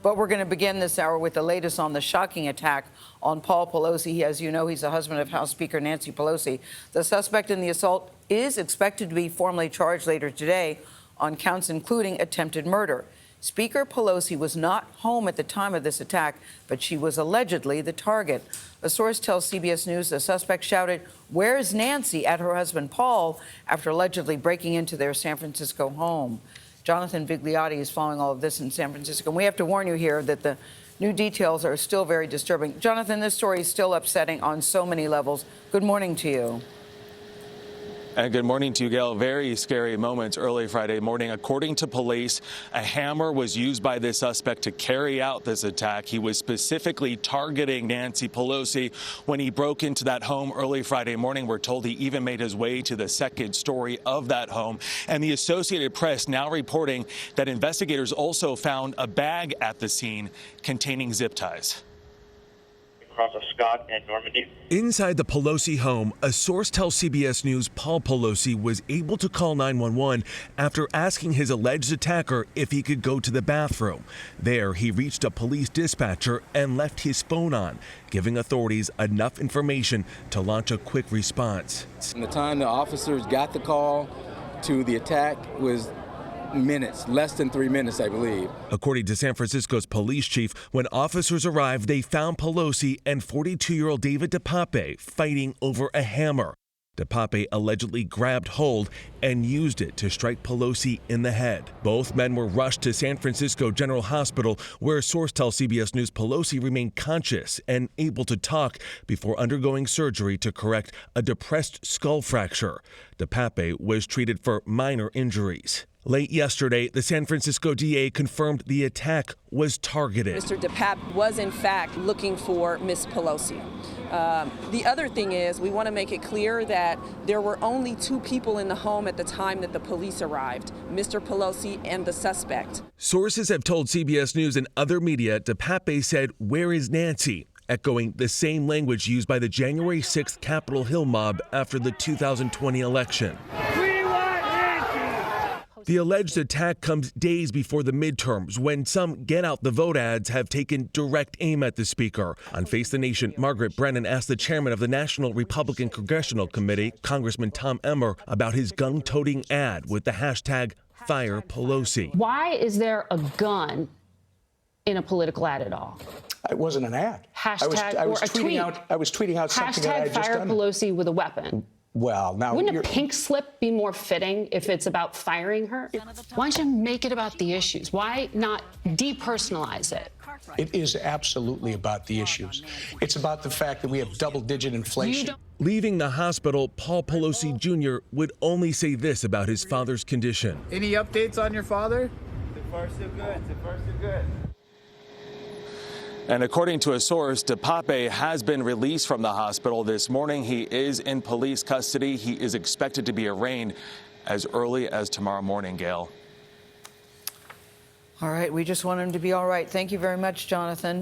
But we're going to begin this hour with the latest on the shocking attack on Paul Pelosi. As you know, he's the husband of House Speaker Nancy Pelosi. The suspect in the assault is expected to be formally charged later today on counts including attempted murder. Speaker Pelosi was not home at the time of this attack, but she was allegedly the target. A source tells CBS News the suspect shouted, "Where's Nancy?" at her husband Paul after allegedly breaking into their San Francisco home. Jonathan Vigliotti is following all of this in San Francisco. And we have to warn you here that the new details are still very disturbing. Jonathan, this story is still upsetting on so many levels. Good morning to you. And good morning to you, Gayle. Very scary moments early Friday morning. According to police, a hammer was used by this suspect to carry out this attack. He was specifically targeting Nancy Pelosi when he broke into that home early Friday morning. We're told he even made his way to the second story of that home. And the Associated Press now reporting that investigators also found a bag at the scene containing zip ties. Across of Scott and Normandy. Inside the Pelosi home, a source tells CBS News Paul Pelosi was able to call 911 after asking his alleged attacker if he could go to the bathroom. There, he reached a police dispatcher and left his phone on, giving authorities enough information to launch a quick response. From the time the officers got the call to the attack was minutes, less than 3 minutes, I believe. According to San Francisco's police chief, when officers arrived, they found Pelosi and 42-year-old David Dokoupil fighting over a hammer. Dokoupil allegedly grabbed hold and used it to strike Pelosi in the head. Both men were rushed to San Francisco General Hospital, where a source tells CBS News Pelosi remained conscious and able to talk before undergoing surgery to correct a depressed skull fracture. Dokoupil was treated for minor injuries. Late yesterday, the San Francisco DA confirmed the attack was targeted. Mr. Dokoupil was, in fact, looking for Ms. Pelosi. The other thing is we want to make it clear that there were only 2 people in the home at the time that the police arrived, Mr. Pelosi and the suspect. Sources have told CBS News and other media Dokoupil said, "Where is Nancy?" echoing the same language used by the January 6th Capitol Hill mob after the 2020 election. The alleged attack comes days before the midterms, when some get-out-the-vote ads have taken direct aim at the speaker. On Face the Nation, Margaret Brennan asked the chairman of the National Republican Congressional Committee, Congressman Tom Emmer, about his gun-toting ad with the hashtag #FirePelosi. Why is there a gun in a political ad at all? It wasn't an ad. Hashtag I was or a tweet. I was tweeting out something that I had just done. Hashtag #FirePelosi with a weapon. Well, now wouldn't a pink slip be more fitting if it's about firing her? Why don't you make it about the issues? Why not depersonalize it? It is absolutely about the issues. It's about the fact that we have double-digit inflation. Leaving the hospital, Paul Pelosi Jr. would only say this about his father's condition. Any updates on your father? So far, so good. So far, so good. And according to a source, Dokoupil has been released from the hospital this morning. He is in police custody. He is expected to be arraigned as early as tomorrow morning, Gayle. All right, we just want him to be all right. Thank you very much, Jonathan.